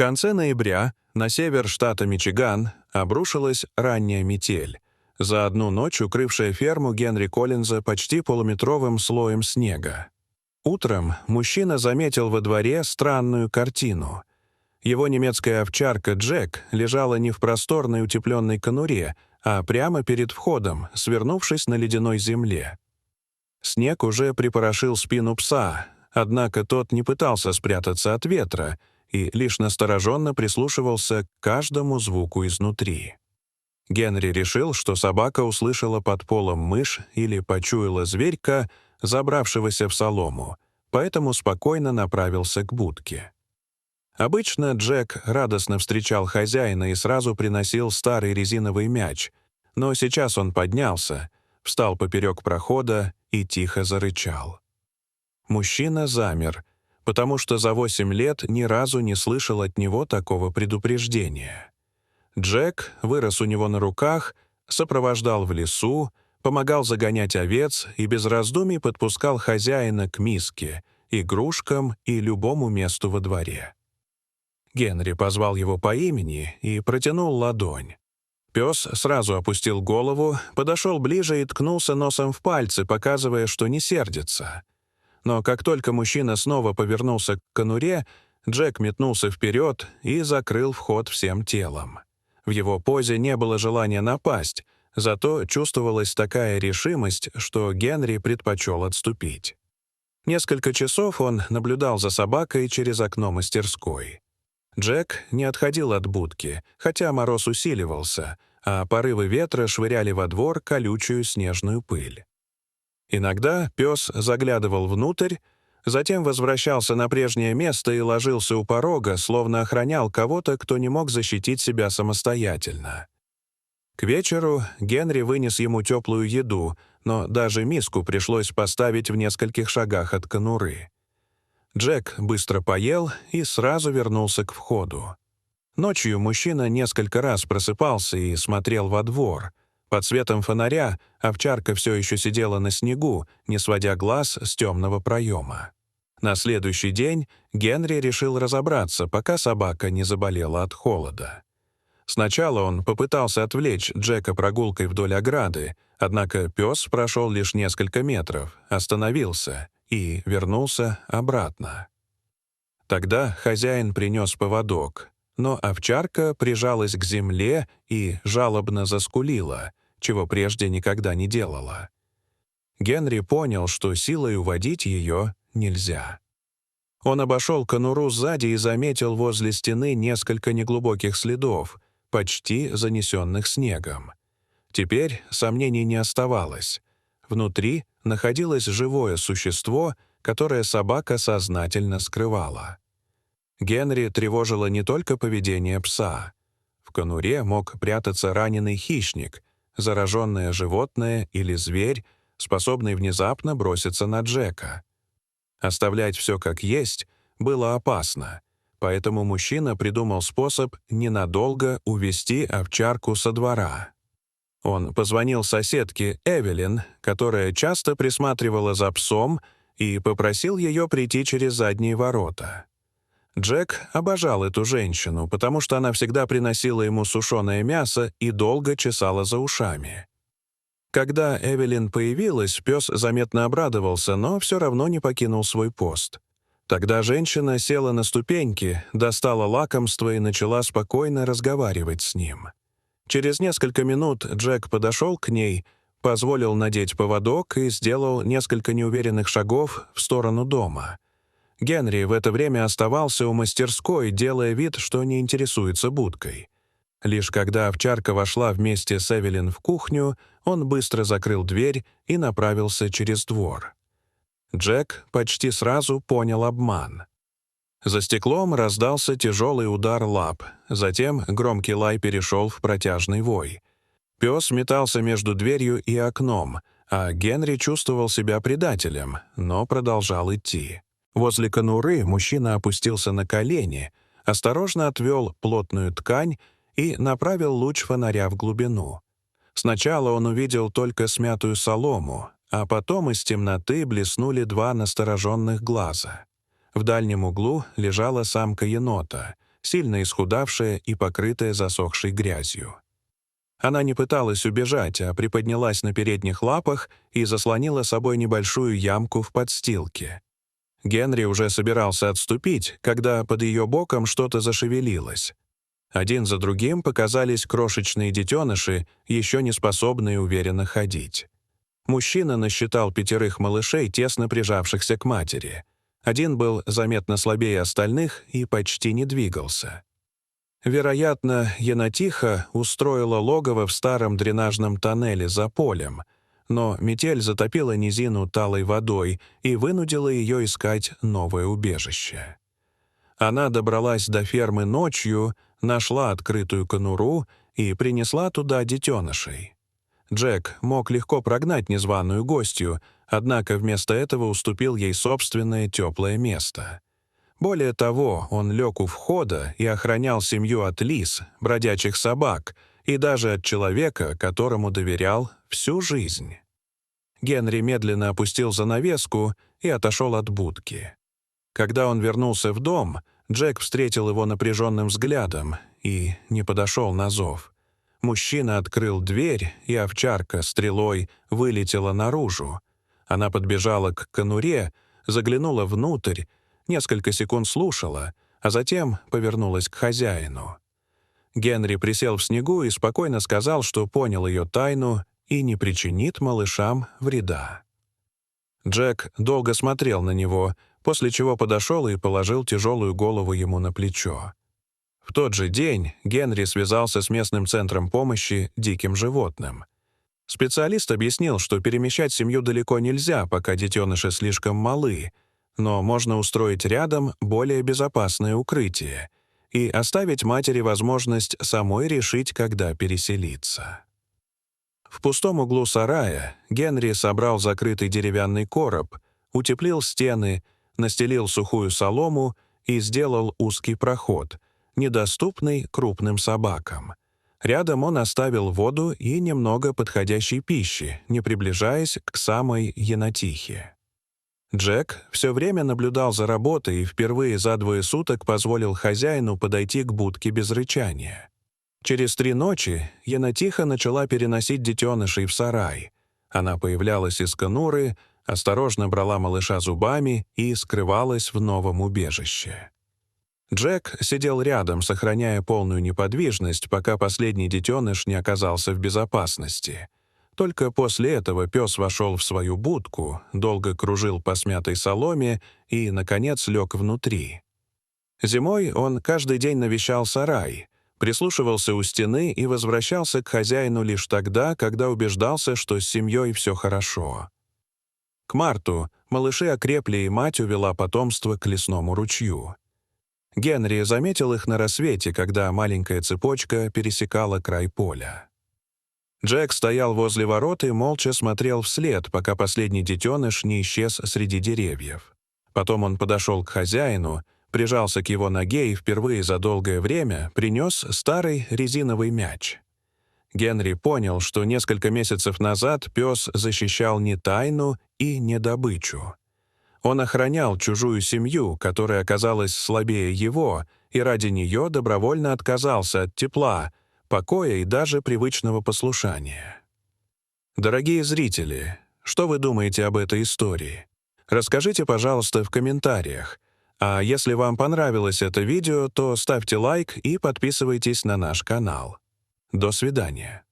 конце ноября на север штата Мичиган обрушилась ранняя метель, за одну ночь укрывшая ферму Генри Коллинза почти полуметровым слоем снега. Утром мужчина заметил во дворе странную картину. Его немецкая овчарка Джек лежала не в просторной утепленной конуре, а прямо перед входом, свернувшись на ледяной земле. Снег уже припорошил спину пса, однако тот не пытался спрятаться от ветра и лишь настороженно прислушивался к каждому звуку изнутри. Генри решил, что собака услышала под полом мышь или почуяла зверька, забравшегося в солому, поэтому спокойно направился к будке. Обычно Джек радостно встречал хозяина и сразу приносил старый резиновый мяч, но сейчас он поднялся, встал поперек прохода и тихо зарычал. Мужчина замер, потому что за 8 лет ни разу не слышал от него такого предупреждения. Джек вырос у него на руках, сопровождал в лесу, помогал загонять овец и без раздумий подпускал хозяина к миске, игрушкам и любому месту во дворе. Генри позвал его по имени и протянул ладонь. Пес сразу опустил голову, подошел ближе и ткнулся носом в пальцы, показывая, что не сердится. Но как только мужчина снова повернулся к конуре, Джек метнулся вперед и закрыл вход всем телом. В его позе не было желания напасть, зато чувствовалась такая решимость, что Генри предпочел отступить. Несколько часов он наблюдал за собакой через окно мастерской. Джек не отходил от будки, хотя мороз усиливался, а порывы ветра швыряли во двор колючую снежную пыль. Иногда пес заглядывал внутрь, затем возвращался на прежнее место и ложился у порога, словно охранял кого-то, кто не мог защитить себя самостоятельно. К вечеру Генри вынес ему теплую еду, но даже миску пришлось поставить в нескольких шагах от конуры. Джек быстро поел и сразу вернулся к входу. Ночью мужчина несколько раз просыпался и смотрел во двор. Под светом фонаря овчарка все еще сидела на снегу, не сводя глаз с темного проема. На следующий день Генри решил разобраться, пока собака не заболела от холода. Сначала он попытался отвлечь Джека прогулкой вдоль ограды, однако пес прошел лишь несколько метров, остановился и вернулся обратно. Тогда хозяин принес поводок, но овчарка прижалась к земле и жалобно заскулила, чего прежде никогда не делала. Генри понял, что силой уводить ее нельзя. Он обошел конуру сзади и заметил возле стены несколько неглубоких следов, почти занесенных снегом. Теперь сомнений не оставалось. Внутри находилось живое существо, которое собака сознательно скрывала. Генри тревожило не только поведение пса. В конуре мог прятаться раненый хищник, зараженное животное или зверь, способный внезапно броситься на Джека. Оставлять все как есть было опасно, поэтому мужчина придумал способ ненадолго увести овчарку со двора. Он позвонил соседке Эвелин, которая часто присматривала за псом, и попросил ее прийти через задние ворота. Джек обожал эту женщину, потому что она всегда приносила ему сушеное мясо и долго чесала за ушами. Когда Эвелин появилась, пес заметно обрадовался, но все равно не покинул свой пост. Тогда женщина села на ступеньки, достала лакомство и начала спокойно разговаривать с ним. Через несколько минут Джек подошел к ней, позволил надеть поводок и сделал несколько неуверенных шагов в сторону дома. Генри в это время оставался у мастерской, делая вид, что не интересуется будкой. Лишь когда овчарка вошла вместе с Эвелин в кухню, он быстро закрыл дверь и направился через двор. Джек почти сразу понял обман. За стеклом раздался тяжелый удар лап, затем громкий лай перешел в протяжный вой. Пес метался между дверью и окном, а Генри чувствовал себя предателем, но продолжал идти. Возле конуры мужчина опустился на колени, осторожно отвел плотную ткань и направил луч фонаря в глубину. Сначала он увидел только смятую солому, а потом из темноты блеснули 2 настороженных глаза. В дальнем углу лежала самка енота, сильно исхудавшая и покрытая засохшей грязью. Она не пыталась убежать, а приподнялась на передних лапах и заслонила собой небольшую ямку в подстилке. Генри уже собирался отступить, когда под ее боком что-то зашевелилось. Один за другим показались крошечные детеныши, еще не способные уверенно ходить. Мужчина насчитал 5 малышей, тесно прижавшихся к матери. Один был заметно слабее остальных и почти не двигался. Вероятно, енотиха устроила логово в старом дренажном тоннеле за полем, но метель затопила низину талой водой и вынудила ее искать новое убежище. Она добралась до фермы ночью, нашла открытую конуру и принесла туда детенышей. Джек мог легко прогнать незваную гостью, однако вместо этого уступил ей собственное теплое место. Более того, он лег у входа и охранял семью от лис, бродячих собак и даже от человека, которому доверял всю жизнь. Генри медленно опустил занавеску и отошел от будки. Когда он вернулся в дом, Джек встретил его напряженным взглядом и не подошел на зов. Мужчина открыл дверь, и овчарка стрелой вылетела наружу. Она подбежала к конуре, заглянула внутрь, несколько секунд слушала, а затем повернулась к хозяину. Генри присел в снегу и спокойно сказал, что понял ее тайну и не причинит малышам вреда. Джек долго смотрел на него, после чего подошел и положил тяжелую голову ему на плечо. В тот же день Генри связался с местным центром помощи диким животным. Специалист объяснил, что перемещать семью далеко нельзя, пока детеныши слишком малы, но можно устроить рядом более безопасное укрытие и оставить матери возможность самой решить, когда переселиться. В пустом углу сарая Генри собрал закрытый деревянный короб, утеплил стены, настелил сухую солому и сделал узкий проход, недоступный крупным собакам. Рядом он оставил воду и немного подходящей пищи, не приближаясь к самой енотихе. Джек все время наблюдал за работой и впервые за 2 суток позволил хозяину подойти к будке без рычания. Через 3 ночи енотиха начала переносить детенышей в сарай. Она появлялась из конуры, осторожно брала малыша зубами и скрывалась в новом убежище. Джек сидел рядом, сохраняя полную неподвижность, пока последний детеныш не оказался в безопасности. Только после этого пес вошел в свою будку, долго кружил по смятой соломе и, наконец, лег внутри. Зимой он каждый день навещал сарай, прислушивался у стены и возвращался к хозяину лишь тогда, когда убеждался, что с семьей все хорошо. К марту малыши окрепли, и мать увела потомство к лесному ручью. Генри заметил их на рассвете, когда маленькая цепочка пересекала край поля. Джек стоял возле ворот и молча смотрел вслед, пока последний детеныш не исчез среди деревьев. Потом он подошел к хозяину, прижался к его ноге и впервые за долгое время принес старый резиновый мяч. Генри понял, что несколько месяцев назад пес защищал не тайну и не добычу. Он охранял чужую семью, которая оказалась слабее его, и ради нее добровольно отказался от тепла, покоя и даже привычного послушания. Дорогие зрители, что вы думаете об этой истории? Расскажите, пожалуйста, в комментариях. А если вам понравилось это видео, то ставьте лайк и подписывайтесь на наш канал. До свидания.